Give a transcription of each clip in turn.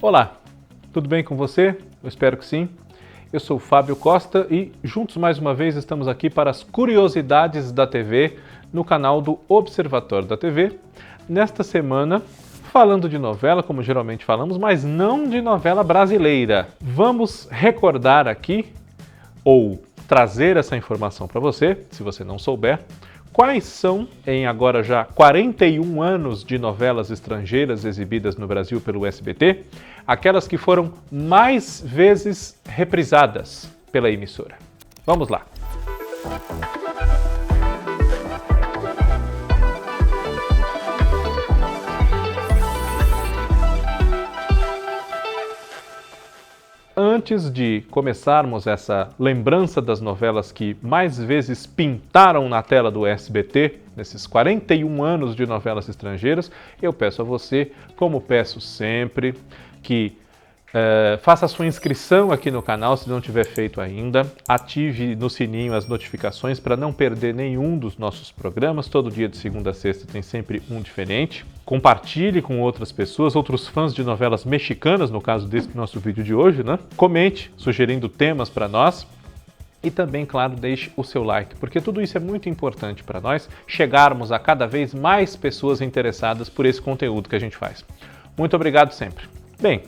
Olá, tudo bem com você? Eu espero que sim. Eu sou o Fábio Costa e juntos mais uma vez estamos aqui para as curiosidades da TV no canal do Observatório da TV. Nesta semana, falando de novela, como geralmente falamos, mas não de novela brasileira. Vamos recordar aqui, ou trazer essa informação para você, se você não souber, quais são, em agora já 41 anos de novelas estrangeiras exibidas no Brasil pelo SBT, aquelas que foram mais vezes reprisadas pela emissora. Vamos lá! Antes de começarmos essa lembrança das novelas que mais vezes pintaram na tela do SBT, nesses 41 anos de novelas estrangeiras, eu peço a você, como peço sempre, que faça a sua inscrição aqui no canal, se não tiver feito ainda. Ative no sininho as notificações para não perder nenhum dos nossos programas. Todo dia de segunda a sexta tem sempre um diferente. Compartilhe com outras pessoas, outros fãs de novelas mexicanas, no caso desse nosso vídeo de hoje, né? Comente, sugerindo temas para nós. E também, claro, deixe o seu like, porque tudo isso é muito importante para nós chegarmos a cada vez mais pessoas interessadas por esse conteúdo que a gente faz. Muito obrigado sempre. Bem,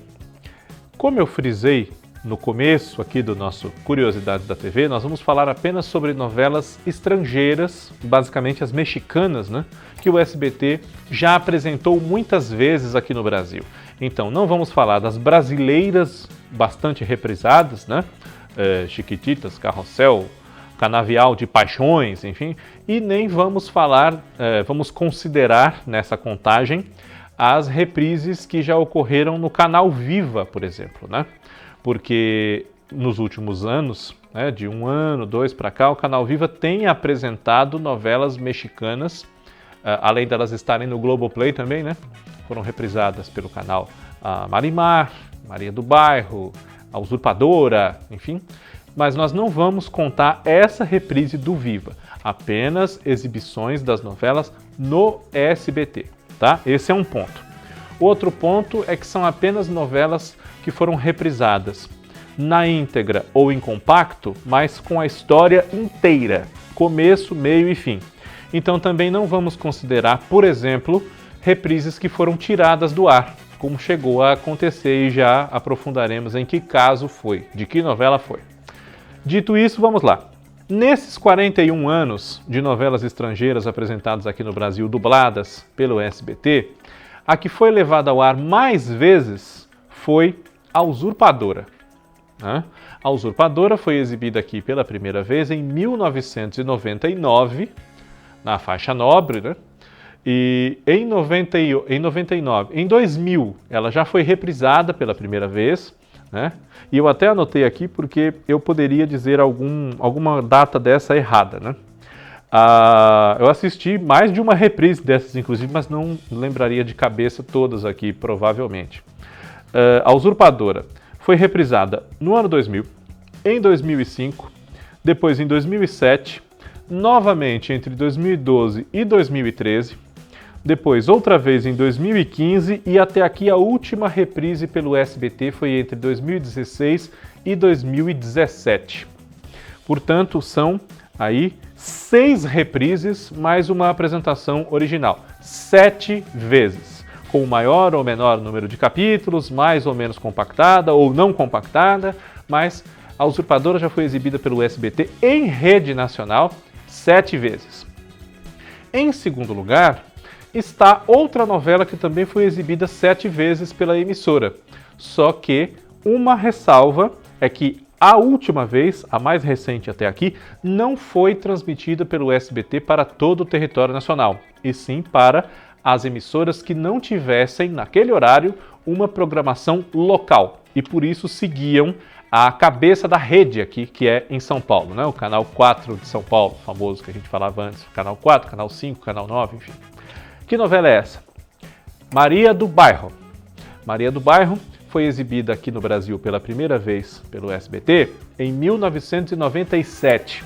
como eu frisei no começo aqui do nosso Curiosidades da TV, nós vamos falar apenas sobre novelas estrangeiras, basicamente as mexicanas, né, que o SBT já apresentou muitas vezes aqui no Brasil. Então, não vamos falar das brasileiras bastante reprisadas, né, Chiquititas, Carrossel, Canavial de Paixões, enfim, e nem vamos falar, vamos considerar nessa contagem as reprises que já ocorreram no canal Viva, por exemplo, né? Porque nos últimos anos, né, de um ano, dois para cá, o canal Viva tem apresentado novelas mexicanas, além delas estarem no Globoplay também, né? Foram reprisadas pelo canal Marimar, Maria do Bairro, A Usurpadora, enfim. Mas nós não vamos contar essa reprise do Viva, apenas exibições das novelas no SBT. Tá? Esse é um ponto. Outro ponto é que são apenas novelas que foram reprisadas na íntegra ou em compacto, mas com a história inteira, começo, meio e fim. Então também não vamos considerar, por exemplo, reprises que foram tiradas do ar, como chegou a acontecer e já aprofundaremos em que caso foi, de que novela foi. Dito isso, vamos lá. Nesses 41 anos de novelas estrangeiras apresentadas aqui no Brasil, dubladas pelo SBT, a que foi levada ao ar mais vezes foi A Usurpadora. A Usurpadora foi exibida aqui pela primeira vez em 1999, na faixa nobre, né? E em 2000, ela já foi reprisada pela primeira vez, né? E eu até anotei aqui porque eu poderia dizer alguma data dessa errada, né? Eu assisti mais de uma reprise dessas, inclusive, mas não lembraria de cabeça todas aqui, provavelmente. A Usurpadora foi reprisada no ano 2000, em 2005, depois em 2007, novamente entre 2012 e 2013, depois outra vez em 2015 e até aqui a última reprise pelo SBT foi entre 2016 e 2017. Portanto, são aí 6 reprises mais uma apresentação original. 7 vezes, com maior ou menor número de capítulos, mais ou menos compactada ou não compactada, mas A Usurpadora já foi exibida pelo SBT em rede nacional 7 vezes. Em segundo lugar, está outra novela que também foi exibida 7 vezes pela emissora. Só que uma ressalva é que a última vez, a mais recente até aqui, não foi transmitida pelo SBT para todo o território nacional, e sim para as emissoras que não tivessem, naquele horário, uma programação local. E por isso seguiam a cabeça da rede aqui, que é em São Paulo, né? O Canal 4 de São Paulo, famoso que a gente falava antes, Canal 4, Canal 5, Canal 9, enfim. Que novela é essa? Maria do Bairro. Maria do Bairro foi exibida aqui no Brasil pela primeira vez pelo SBT em 1997.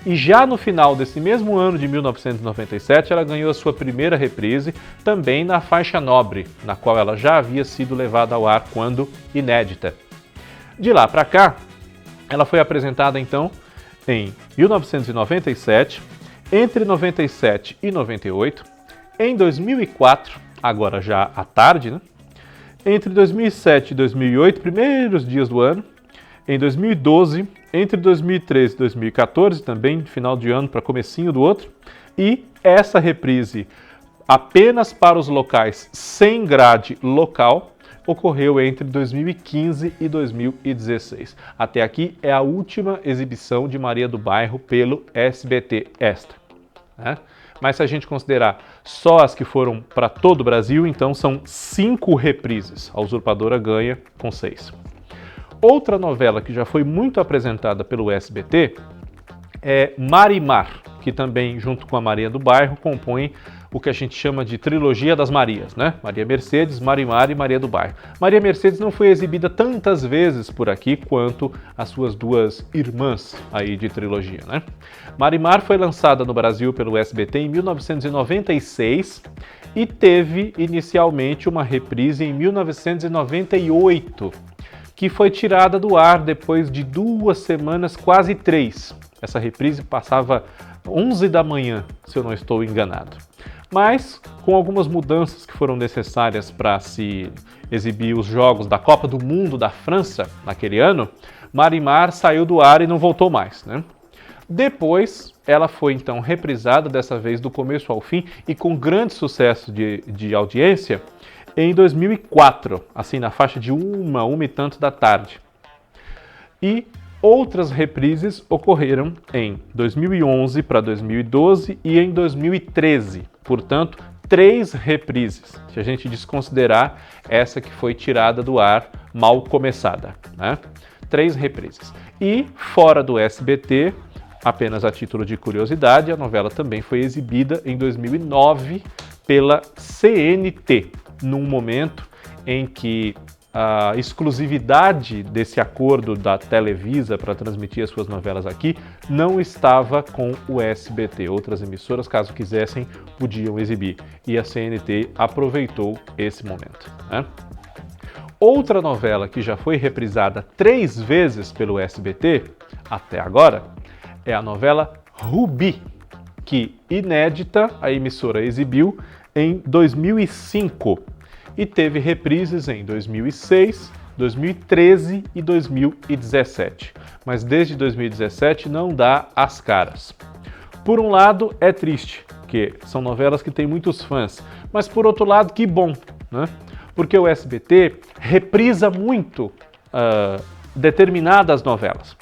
E já no final desse mesmo ano de 1997, ela ganhou a sua primeira reprise, também na faixa Nobre, na qual ela já havia sido levada ao ar quando inédita. De lá para cá, ela foi apresentada então em 1997, entre 97 e 98, em 2004, agora já à tarde, né? Entre 2007 e 2008, primeiros dias do ano, em 2012, entre 2013 e 2014, também final de ano para comecinho do outro, e essa reprise apenas para os locais sem grade local ocorreu entre 2015 e 2016. Até aqui é a última exibição de Maria do Bairro pelo SBT Extra, né? Mas se a gente considerar só as que foram para todo o Brasil, então são 5 reprises. A Usurpadora ganha com 6. Outra novela que já foi muito apresentada pelo SBT é Marimar, que também, junto com a Maria do Bairro, compõe o que a gente chama de trilogia das Marias, né? Maria Mercedes, Marimar e Maria do Bairro. Maria Mercedes não foi exibida tantas vezes por aqui quanto as suas duas irmãs aí de trilogia, né? Marimar foi lançada no Brasil pelo SBT em 1996 e teve inicialmente uma reprise em 1998, que foi tirada do ar depois de 2 semanas, quase 3. Essa reprise passava 11 da manhã, se eu não estou enganado. Mas, com algumas mudanças que foram necessárias para se exibir os jogos da Copa do Mundo da França naquele ano, Marimar saiu do ar e não voltou mais, né? Depois, ela foi então reprisada, dessa vez do começo ao fim e com grande sucesso de audiência, em 2004, assim na faixa de 1 e tanto da tarde. E outras reprises ocorreram em 2011 para 2012 e em 2013. Portanto, 3 reprises, se a gente desconsiderar essa que foi tirada do ar mal começada, né? 3 reprises. E fora do SBT, apenas a título de curiosidade, a novela também foi exibida em 2009 pela CNT, num momento em que a exclusividade desse acordo da Televisa para transmitir as suas novelas aqui não estava com o SBT. Outras emissoras, caso quisessem, podiam exibir. E a CNT aproveitou esse momento, né? Outra novela que já foi reprisada 3 vezes pelo SBT, até agora, é a novela Rubi, que, inédita, a emissora exibiu em 2005 e teve reprises em 2006, 2013 e 2017. Mas desde 2017 não dá as caras. Por um lado, é triste, porque são novelas que têm muitos fãs, mas por outro lado, que bom, né? Porque o SBT reprisa muito determinadas novelas.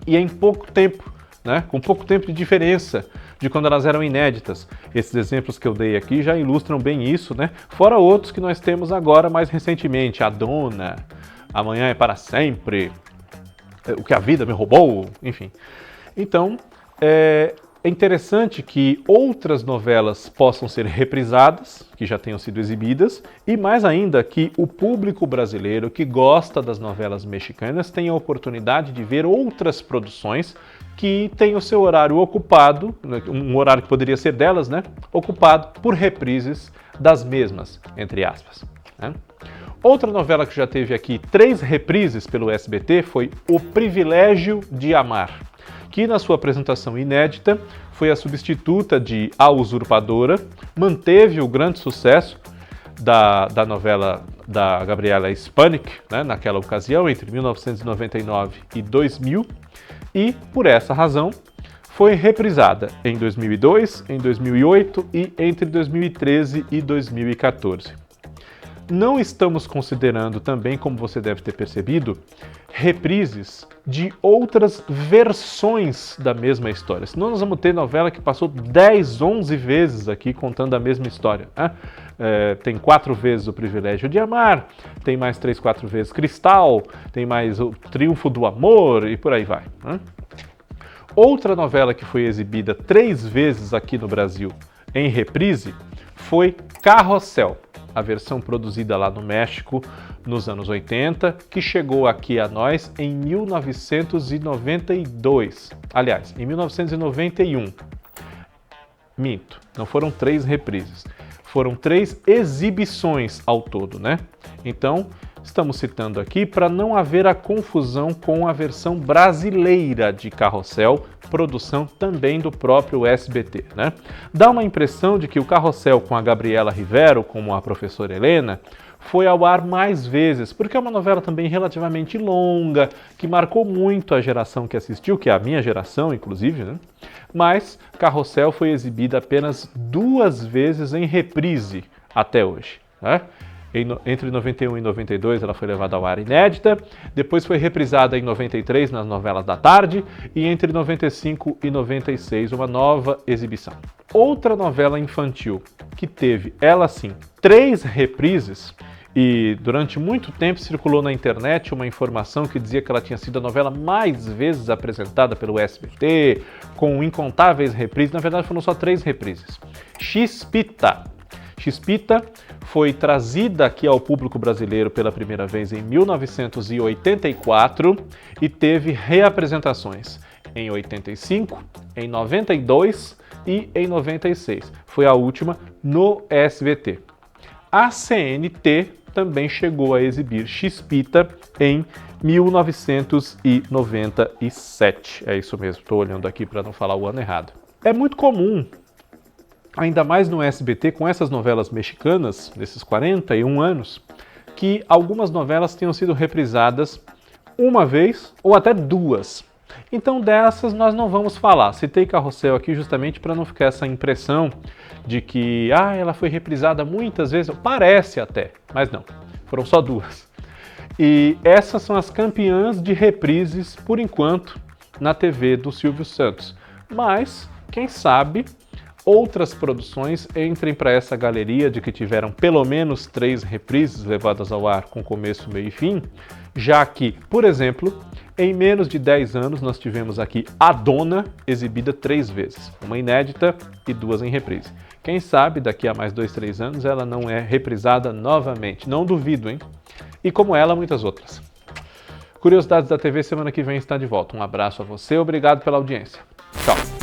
E em pouco tempo, né? Com pouco tempo de diferença de quando elas eram inéditas. Esses exemplos que eu dei aqui já ilustram bem isso, né? Fora outros que nós temos agora mais recentemente, A Dona, Amanhã é para Sempre, O que a Vida me Roubou, enfim. Então, é interessante que outras novelas possam ser reprisadas, que já tenham sido exibidas, e mais ainda que o público brasileiro que gosta das novelas mexicanas tenha a oportunidade de ver outras produções que têm o seu horário ocupado, um horário que poderia ser delas, né? Ocupado por reprises das mesmas, entre aspas, né? Outra novela que já teve aqui 3 reprises pelo SBT foi O Privilégio de Amar, que na sua apresentação inédita foi a substituta de A Usurpadora, manteve o grande sucesso da novela da Gabriela Spanik, né, naquela ocasião, entre 1999 e 2000, e, por essa razão, foi reprisada em 2002, em 2008 e entre 2013 e 2014. Não estamos considerando também, como você deve ter percebido, reprises de outras versões da mesma história. Senão nós vamos ter novela que passou 10, 11 vezes aqui contando a mesma história, né? Tem 4 vezes O Privilégio de Amar, tem mais 3, 4 vezes Cristal, tem mais O Triunfo do Amor e por aí vai, né? Outra novela que foi exibida 3 vezes aqui no Brasil em reprise foi Carrossel. a versão produzida lá no México nos anos 80, que chegou aqui a nós em 1992. Aliás, em 1991. Minto, não foram 3 reprises, foram 3 exibições ao todo, né? Então, estamos citando aqui para não haver a confusão com a versão brasileira de Carrossel, produção também do próprio SBT, né? Dá uma impressão de que o Carrossel com a Gabriela Rivero, como a professora Helena, foi ao ar mais vezes, porque é uma novela também relativamente longa, que marcou muito a geração que assistiu, que é a minha geração, inclusive, né? Mas Carrossel foi exibida apenas 2 vezes em reprise até hoje, né? Entre 91 e 92 ela foi levada ao ar inédita, depois foi reprisada em 93 nas novelas da tarde e entre 95 e 96 uma nova exibição. Outra novela infantil que teve, ela sim, 3 reprises, e durante muito tempo circulou na internet uma informação que dizia que ela tinha sido a novela mais vezes apresentada pelo SBT, com incontáveis reprises. Na verdade foram só 3 reprises. Chispita. Chispita foi trazida aqui ao público brasileiro pela primeira vez em 1984 e teve reapresentações em 85, em 92 e em 96. Foi a última no SBT. A CNT também chegou a exibir Chispita em 1997. É isso mesmo, estou olhando aqui para não falar o ano errado. É muito comum, ainda mais no SBT, com essas novelas mexicanas, desses 41 anos, que algumas novelas tenham sido reprisadas uma vez ou até 2. Então dessas nós não vamos falar. Citei Carrossel aqui justamente para não ficar essa impressão de que ela foi reprisada muitas vezes. Parece até, mas não. Foram só 2. E essas são as campeãs de reprises, por enquanto, na TV do Silvio Santos. Mas, quem sabe, outras produções entrem para essa galeria de que tiveram pelo menos 3 reprises levadas ao ar com começo, meio e fim, já que, por exemplo, em menos de 10 anos nós tivemos aqui A Dona exibida 3 vezes, uma inédita e 2 em reprise. Quem sabe daqui a mais 2, 3 anos ela não é reprisada novamente, não duvido, hein? E como ela, muitas outras. Curiosidades da TV semana que vem está de volta. Um abraço a você, obrigado pela audiência. Tchau!